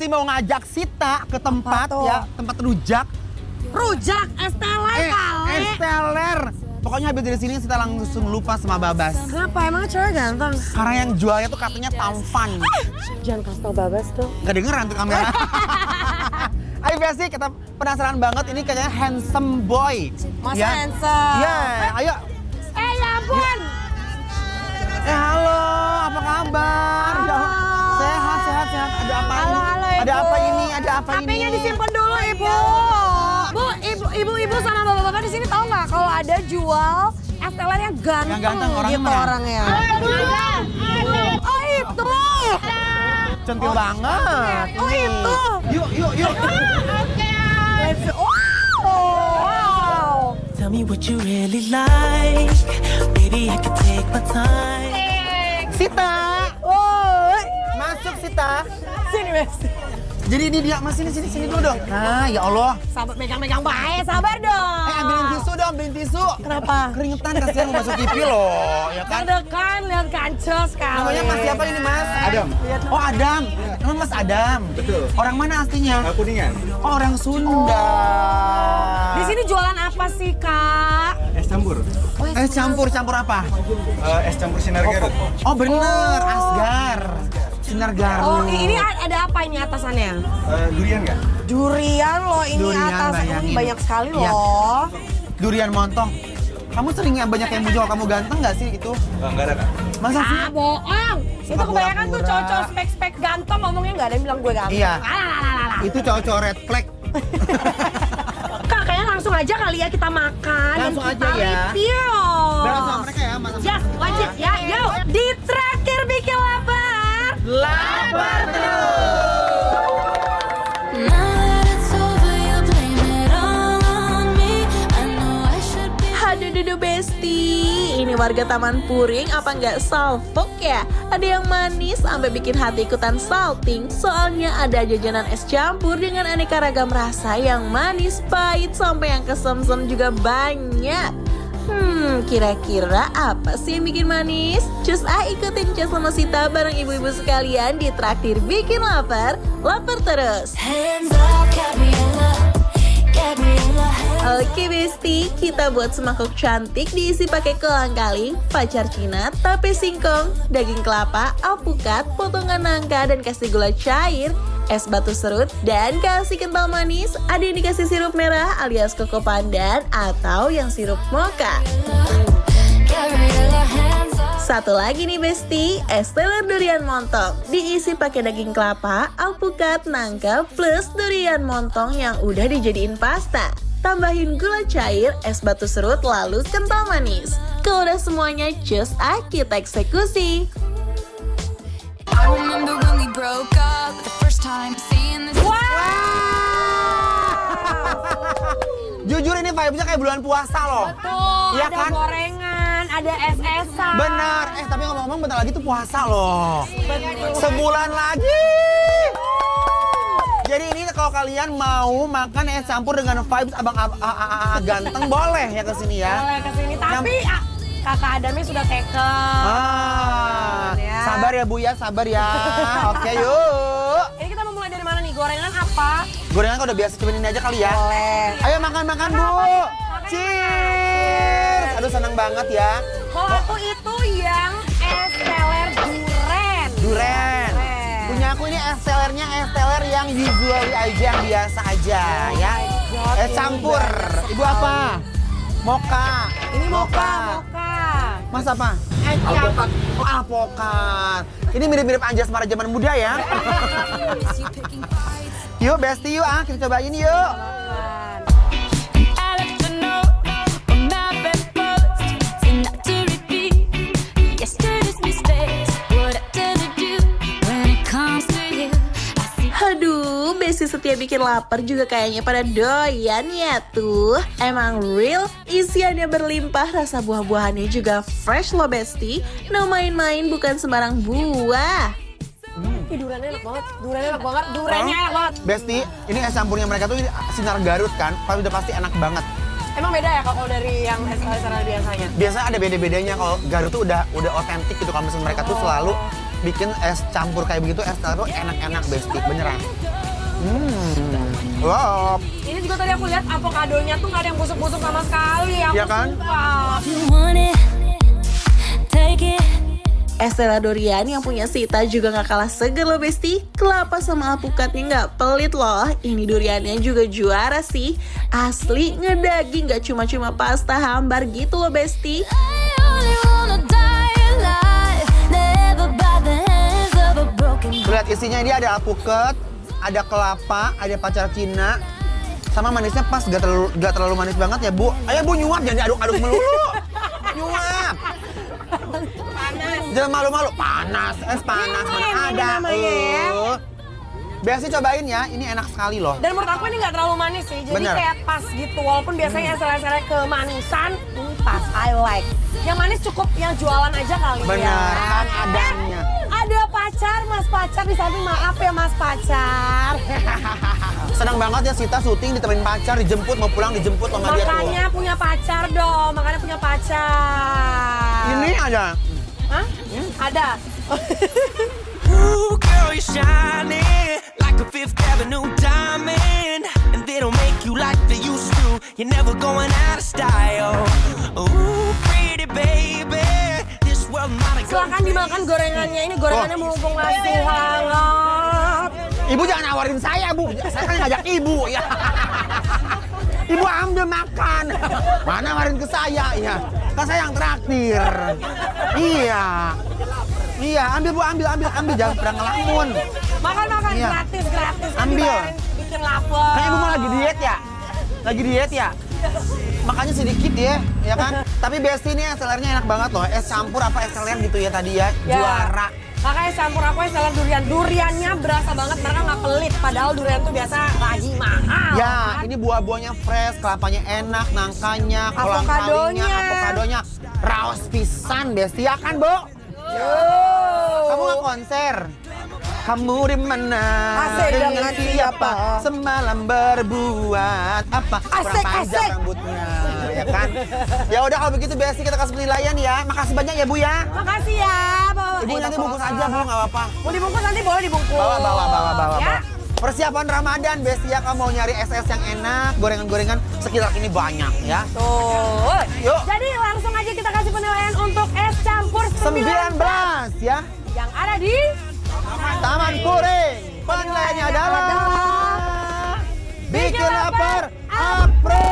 Besti mau ngajak Sita ke tempat ya, tempat rujak. Rujak, es teler kali. Es teler. Pokoknya habis dari sini Sita langsung lupa sama Babas. Kenapa? Emang cewek ganteng? Karena yang jualnya tuh katanya tampan. Jangan kasih tau Babas tuh. Gak dengeran tuh kamera. Ayo Besti, kita penasaran banget ini kayaknya handsome boy. Masa handsome? Iya, ayo. Ya ampun. Halo, apa kabar? Halo. Sehat. Ada apa ini? Halo, Ibu. Ada apa ini? Ada apa ini? HP-nya disimpan dulu, Ibu. Bu, ibu sama bapak-bapak di sini tahu nggak kalau ada jual es teler yang ganteng, orangnya gitu mana? orangnya. Oh itu. Centil banget. Oh itu. Yuk. Let's wow. Tell me what you really like. Maybe I could take my time. Sita, Woi. masuk Sita. Sini, Mas. Jadi ini dia, Mas sini dulu dong. Nah, ya Allah. Sabar, megang baik, sabar dong. Ambilin tisu dong, ambilin tisu. Kenapa? Keringetan kasihan mau masuk TV loh, ya kan? Kan, lihat kancel sekali. Namanya Mas siapa ini, Mas? Adam. Oh, Adam. Nama Mas Adam. Betul. Orang mana aslinya? Kuningan. Oh, orang Sunda. Di sini jualan apa sih, Kak? Es campur. Campur apa? Es campur sinar Garut. Oh, bener, Asgar. Sinar Garut. Oh, ini ada apa ini atasannya? Durian nggak? Durian loh, ini Durian, atas bayangin. banyak sekali Iya. loh. Durian montong. Kamu sering ya banyak yang muncul, kamu ganteng nggak sih itu? Nggak ada, Kak. Masa sih? Ah, bohong. Itu kebanyakan tuh pura-pura. cowok-cowok spek-spek ganteng ngomongnya nggak ada yang bilang gue ganteng. Iya. Alah. Itu cowok-cowok red flag. Kak, kayaknya langsung aja kali ya kita makan. Langsung dan kita aja ya. review. Bareng sama mereka ya, Mas. Yes, wajib ya. Yuk, di traktir bikin lapar. Lapar terus. Haduh Besti, ini warga Taman Puring apa nggak salfok ya? Ada yang manis sampai bikin hati ikutan salting. Soalnya ada jajanan es campur dengan aneka ragam rasa yang manis, pahit sampai yang kesemsem juga banyak. Kira-kira apa sih yang bikin manis? Cus ikutin Cus sama Sita bareng ibu-ibu sekalian di traktir bikin lapar, lapar terus. Hands up, Gabriella. Oke Besti, kita buat semangkuk cantik diisi pakai kolang kaling, pacar Cina, tape singkong, daging kelapa, alpukat, potongan nangka dan kasih gula cair, es batu serut, dan kasih kental manis. Ada yang dikasih sirup merah alias koko pandan atau yang sirup mocha. Satu lagi nih Besti, es teler durian montong. Diisi pakai daging kelapa, alpukat, nangka, plus durian montong yang udah dijadiin pasta. Tambahin gula cair, es batu serut, lalu kental manis. Kalau udah semuanya, just kita eksekusi. I remember when we broke up the first time seeing this. Jujur ini vibes-nya kayak bulan puasa loh. Betul, Iya ada kan? gorengan, ada es-esan. Benar. Tapi ngomong-ngomong bentar lagi tuh puasa loh. Sebulan lagi. Jadi ini kalau kalian mau makan es campur dengan vibes abang ganteng boleh ya ke sini ya. Boleh kesini, tapi kakak Adamnya sudah taken. Ya. Sabar ya Bu ya, sabar ya. Oke yuk. Ini kita mau mulai dari mana nih? Gorengan apa? Gorengan kalau udah biasa cobain ini aja kali ya. Boleh. Ayo makan-makan Bu. Cheers. Aduh senang banget ya. Kalau aku itu yang es teler duren. Duren. Punya aku ini es telernya es teler yang usually aja, yang biasa aja ya. Es campur. Ibu apa? Mocha. Ini mocha. Mas apa? Alpokat. Oh, alpokat. Ini mirip-mirip Anjasmara zaman muda ya. Yuk Besti yuk kita cobain yuk. Aduh, Besti setia bikin lapar juga kayaknya pada doyan ya tuh. Emang real, isiannya berlimpah, rasa buah-buahannya juga fresh loh Besti. No main-main, bukan sembarang buah. Ih, durennya enak banget. Durennya enak banget. Besti, ini es campurnya mereka tuh sinar Garut kan, udah pasti enak banget. Emang beda ya kalau dari yang es teler biasanya? Biasa ada beda-bedanya kalau Garut tuh udah otentik gitu kalau misalnya mereka tuh selalu bikin es campur kayak begitu, es teler tuh enak-enak Besti, beneran. Wow. Ini juga tadi aku lihat avokadonya tuh nggak ada yang busuk-busuk sama sekali. Aku Iya kan? suka. You want it, take it. Es teler durian yang punya Sita juga nggak kalah seger loh Besti. Kelapa sama alpukatnya nggak pelit loh. Ini duriannya juga juara sih. Asli ngedaging, nggak cuma-cuma pasta hambar gitu loh Besti. I only wanna die alive, never by the hands of a broken Lihat isinya, ini ada alpukat, ada kelapa, ada pacar Cina. Sama manisnya pas, gak terlalu manis banget ya Bu. Ayo Bu nyuap, jangan diaduk-aduk melulu. Nyuap. Jangan malu-malu, panas, es panas, mana ada. namanya ya. Biasanya cobain ya, ini enak sekali loh. Dan menurut aku ini nggak terlalu manis sih, jadi Bener. kayak pas gitu. Walaupun biasanya es teler kemanisan, ini pas, I like. Yang manis cukup yang jualan aja kali ya. Bener, kan adanya. Ada pacar, Mas Pacar di samping, maaf ya Mas Pacar. Senang banget ya Sita syuting ditemenin pacar, dijemput, mau pulang dijemput sama dia tuh. Makanya punya pacar dong, makanya punya pacar. Ini ada. Hah? Ada. Ooh, girl, you're shining like a Fifth Avenue diamond, and they don't make you like they used to. You're never going out of style. Ooh, pretty baby, this world might go. Silahkan dimakan gorengannya, ini gorengannya mumpung masih hangat. Ibu jangan nawarin saya, Bu. Saya kan ngajak Ibu ya. Ibu ambil makan. Mana nawarin ke saya ya? Kan saya yang traktir. Iya. Iya, ambil Bu, ambil. Jangan pernah ngelamun. Makan Iya. gratis. Ambil. Kan bikin lapar. Kayak Ibu mau lagi diet ya? Lagi diet ya? Makannya sedikit ya kan? Tapi Besti ini es telernya enak banget loh. Es campur apa es teler gitu ya tadi ya? Ya. Juara. Makanya campur aku es teler durian. Duriannya berasa banget, mereka nggak pelit. Padahal durian tuh biasa lagi mahal. Ya, ini buah-buahnya fresh, kelapanya enak, nangkanya, kolang kalinya, avokadonya. Raos pisan, Besti ya kan, Bu? Kamu nggak konser? Kamu di mana? Asik, Dengan dengan siapa? siapa? Semalam berbuat apa? Kurang panjang asik. rambutnya, ya kan? Ya udah kalau begitu Besti kita kasih penilaian ya. Makasih banyak ya Bu ya. Makasih ya. Ibu nanti bungkus aja Bu, nggak apa-apa. Mau dibungkus nanti boleh dibungkus. Bawa. Ya. Persiapan Ramadan, Besti ya, kamu mau nyari es-es yang enak, gorengan-gorengan sekitar ini banyak ya. Tuh. Yuk. Jadi langsung aja kita kasih penilaian untuk es campur 19 ya. yang ada di Taman Puring. Penilaiannya adalah bikin lapar, apro.